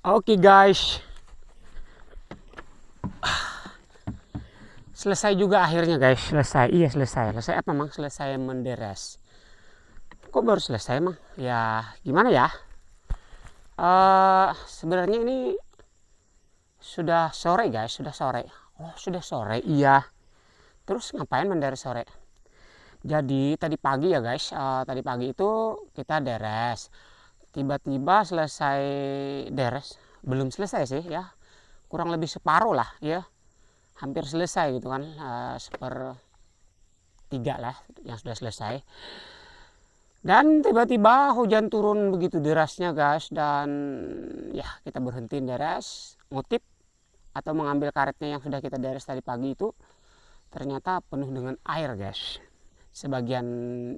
Oke guys, selesai juga akhirnya guys. Selesai, iya selesai. Selesai apa mang? Selesai menderes. Kok baru selesai mang? Ya gimana ya? Sebenarnya ini sudah sore guys, sudah sore. Oh sudah sore, iya. Terus ngapain menderes sore? Jadi tadi pagi ya guys, tadi pagi itu kita deres. Tiba-tiba selesai deres, belum selesai sih ya, kurang lebih separuh lah ya, hampir selesai gitu kan, sepertiga lah yang sudah selesai. Dan tiba-tiba hujan turun begitu derasnya guys, dan ya kita berhenti deres, ngutip atau mengambil karetnya yang sudah kita deres tadi pagi itu, ternyata penuh dengan air guys. Sebagian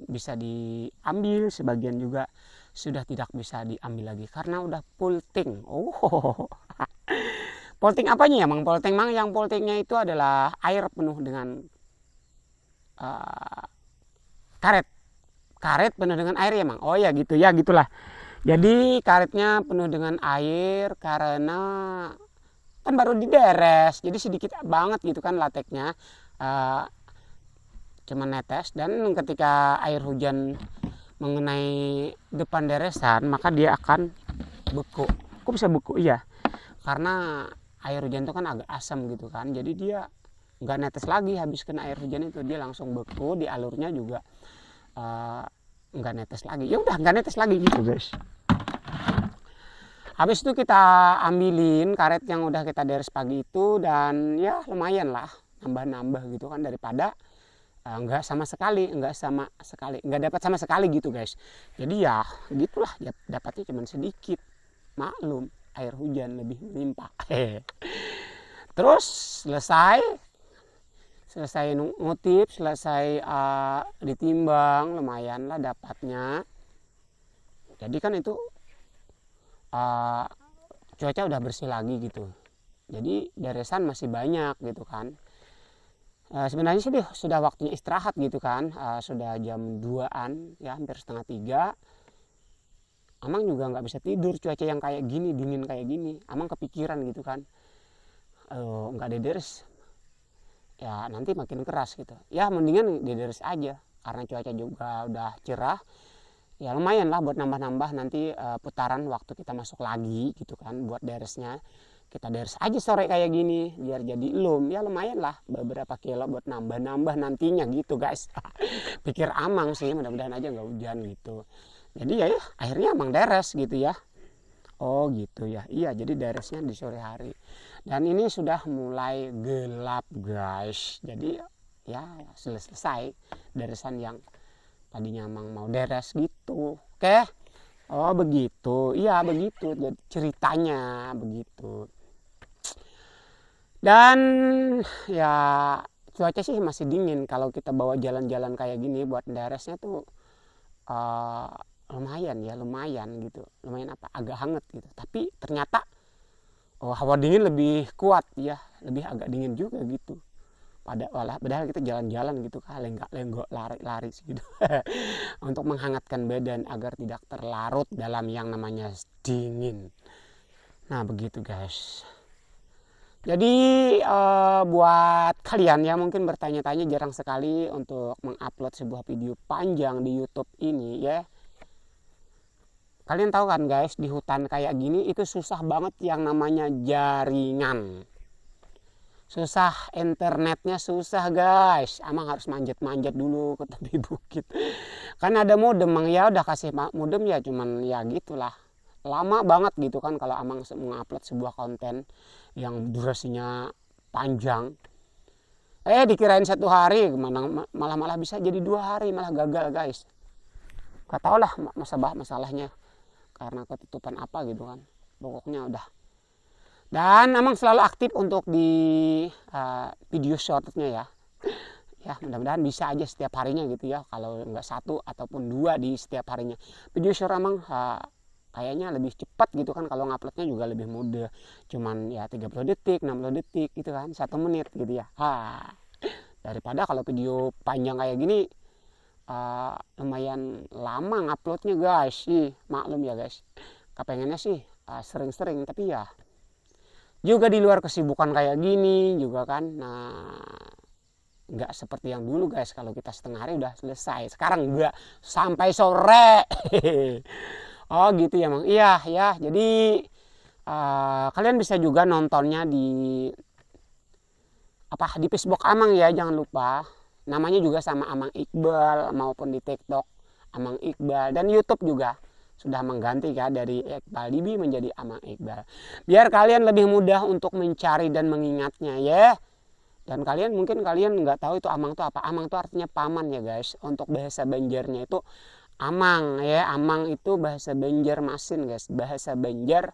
bisa diambil, sebagian juga sudah tidak bisa diambil lagi karena udah polting. Oh, polting apanya ya mang? Polting mang, yang poltingnya itu adalah air penuh dengan uh, karet. Karet penuh dengan air ya mang? Oh ya gitu ya, gitulah. Jadi karetnya penuh dengan air karena kan baru dideres, jadi sedikit banget gitu kan lateknya, uh, cuma netes. Dan ketika air hujan mengenai depan deresan maka dia akan beku. Kok bisa beku? Iya, karena air hujan itu kan agak asam gitu kan, jadi dia nggak netes lagi. Habis kena air hujan itu dia langsung beku, di alurnya juga uh, nggak netes lagi. Ya udah nggak netes lagi gitu guys. Habis itu kita ambilin karet yang udah kita deres pagi itu, dan ya lumayan lah, nambah-nambah gitu kan, daripada nggak sama sekali, nggak dapat sama sekali gitu guys. Jadi ya gitulah, ya dapatnya cuma sedikit, maklum air hujan lebih melimpah. Terus selesai selesai ngutip, selesai ditimbang, lumayan lah dapatnya. Jadi kan itu cuaca udah bersih lagi gitu, jadi deresan masih banyak gitu kan. Sebenarnya sih sudah waktunya istirahat gitu kan, sudah jam 2-an ya, hampir setengah 3. Amang juga nggak bisa tidur, cuaca yang kayak gini, dingin kayak gini. Amang kepikiran gitu kan, nggak deres ya nanti makin keras gitu. Ya mendingan deres aja karena cuaca juga udah cerah. Ya lumayan lah buat nambah-nambah nanti putaran waktu kita masuk lagi gitu kan, buat deresnya kita deres aja sore kayak gini biar jadi lum. Ya lumayan lah beberapa kilo buat nambah-nambah nantinya gitu guys. Pikir Amang sih, mudah-mudahan aja nggak hujan gitu. Jadi ya, akhirnya Amang deres gitu ya. Oh gitu ya, iya jadi deresnya di sore hari. Dan ini sudah mulai gelap guys, jadi ya selesai deresan yang tadinya Amang mau deres gitu. Oke. Oh begitu, iya begitu jadi ceritanya begitu. Dan ya cuaca sih masih dingin, kalau kita bawa jalan-jalan kayak gini buat deresnya tuh uh, lumayan ya, lumayan gitu, lumayan apa, agak hangat gitu. Tapi ternyata hawa dingin lebih kuat ya, lebih agak dingin juga gitu. Padahal kita jalan-jalan gitu kan, lenggak-lenggok, lari-lari gitu untuk menghangatkan badan agar tidak terlarut dalam yang namanya dingin. Nah begitu guys. Jadi buat kalian yang mungkin bertanya-tanya, jarang sekali untuk mengupload sebuah video panjang di YouTube ini ya. Kalian tahu kan guys, di hutan kayak gini itu susah banget yang namanya jaringan. Susah, internetnya susah guys. Amang harus manjat-manjat dulu ke tepi bukit. Kan ada modem, Mang ya udah kasih modem ya, cuman ya gitulah. Lama banget gitu kan kalau Amang mengupload sebuah konten yang durasinya panjang. Dikirain 1 hari, malah bisa jadi 2 hari, malah gagal guys. Gak tau lah masalahnya karena ketutupan apa gitu kan. Pokoknya udah. Dan Amang selalu aktif untuk di video shortnya ya. Ya mudah-mudahan bisa aja setiap harinya gitu ya. Kalau nggak 1 ataupun 2 di setiap harinya. Video short Amang kayaknya lebih cepat gitu kan, kalau nguploadnya juga lebih mudah. Cuman ya 30 detik, 60 detik gitu kan, 1 menit gitu ya. Daripada kalau video panjang kayak gini lumayan lama nguploadnya guys. Maklum ya guys. kepengennya sih sering-sering, tapi ya juga di luar kesibukan kayak gini juga kan. Nah, nggak seperti yang dulu guys, kalau kita setengah hari udah selesai. Sekarang nggak, sampai sore. Oh gitu ya Mang. Iya ya, jadi kalian bisa juga nontonnya di Facebook Amang ya, jangan lupa. Namanya juga sama Amang Iqbal, maupun di TikTok Amang Iqbal, dan YouTube juga sudah mengganti kan dari Iqbal Dibi menjadi Amang Iqbal. Biar kalian lebih mudah untuk mencari dan mengingatnya ya. Dan mungkin kalian nggak tahu itu Amang itu apa. Amang itu artinya paman ya guys. Untuk bahasa Banjarnya itu Amang ya. Amang itu bahasa Banjarmasin guys. Bahasa Banjar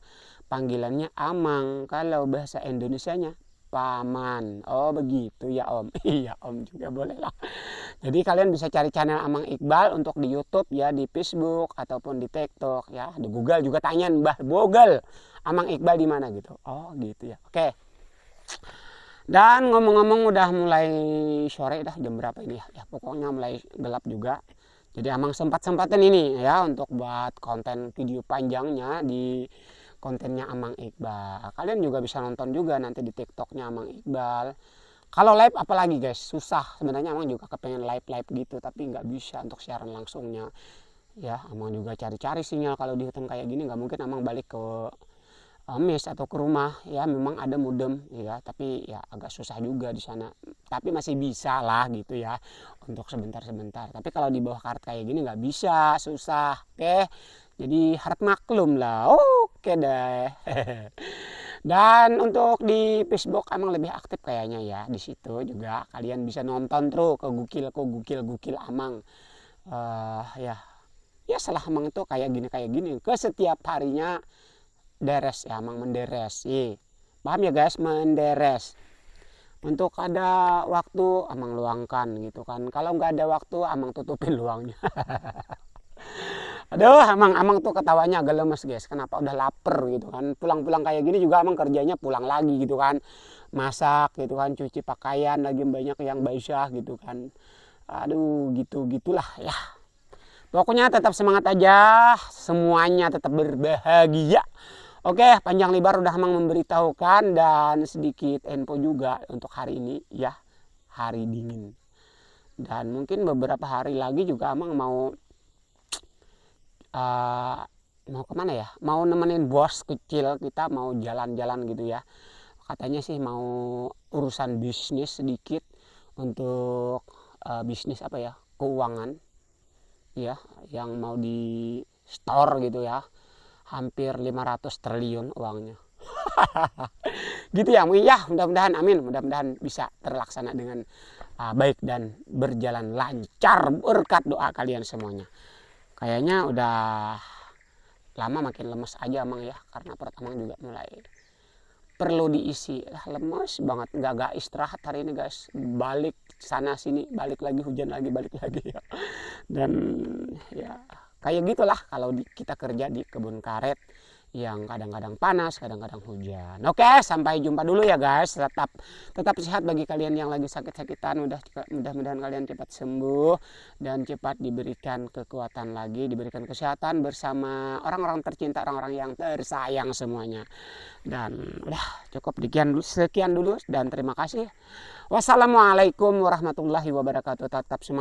panggilannya Amang. Kalau bahasa Indonesianya paman. Oh begitu ya Om. Iya Om juga boleh lah. Jadi kalian bisa cari channel Amang Iqbal untuk di YouTube ya, di Facebook ataupun di TikTok ya. Di Google juga tanyain Mbah Google Amang Iqbal di mana gitu. Oh gitu ya. Oke. Dan ngomong-ngomong udah mulai sore, dah jam berapa ini ya? Ya pokoknya mulai gelap juga. Jadi Amang sempat-sempatin ini ya untuk buat konten video panjangnya di kontennya Amang Iqbal. Kalian juga bisa nonton juga nanti di TikToknya Amang Iqbal. Kalau live apalagi guys, susah. Sebenarnya Amang juga kepengen live gitu, tapi nggak bisa untuk siaran langsungnya. Ya Amang juga cari-cari sinyal. Kalau di hutan kayak gini nggak mungkin Amang balik ke mes atau ke rumah ya, memang ada modem ya, tapi ya agak susah juga di sana, tapi masih bisa lah gitu ya untuk sebentar-sebentar. Tapi kalau di bawah karet kayak gini nggak bisa, susah. Oke, jadi harap maklum lah. Oke deh. Dan untuk di Facebook emang lebih aktif kayaknya ya, di situ juga kalian bisa nonton terus ke gukil Amang. Ya setelah Amang itu kayak gini ke setiap harinya deres ya, Amang menderes. Paham ya guys, menderes. Untuk ada waktu Amang luangkan gitu kan. Kalau nggak ada waktu Amang tutupin luangnya. Aduh, Amang tuh ketawanya agak lemes guys. Kenapa? Udah lapar gitu kan. Pulang-pulang kayak gini juga Amang kerjanya pulang lagi gitu kan. Masak gitu kan, cuci pakaian lagi banyak yang basah gitu kan. Aduh, gitulah ya. Pokoknya tetap semangat aja, semuanya tetap berbahagia. Oke, panjang lebar udah Amang memberitahukan, dan sedikit info juga untuk hari ini ya, hari dingin. Dan mungkin beberapa hari lagi juga Amang mau kemana ya? Mau nemenin bos kecil kita, mau jalan-jalan gitu ya. Katanya sih mau urusan bisnis sedikit, untuk bisnis apa ya? Keuangan ya, yang mau di store gitu ya. Hampir 500 triliun uangnya. Gitu ya, mudah-mudahan amin, mudah-mudahan bisa terlaksana dengan baik dan berjalan lancar berkat doa kalian semuanya. Kayaknya udah lama makin lemes aja Amang ya, karena perut Amang juga mulai perlu diisi. Lemes banget, nggak istirahat hari ini guys. Balik sana sini, balik lagi hujan lagi, balik lagi ya. Dan ya kayak gitulah kalau kita kerja di kebun karet yang kadang-kadang panas, kadang-kadang hujan. Oke, sampai jumpa dulu ya guys. Tetap sehat bagi kalian yang lagi sakit-sakitan. Mudah-mudahan kalian cepat sembuh dan cepat diberikan kekuatan lagi, diberikan kesehatan bersama orang-orang tercinta, orang-orang yang tersayang semuanya. Dan udah cukup sekian dulu dan terima kasih. Wassalamualaikum warahmatullahi wabarakatuh. Tetap semangat.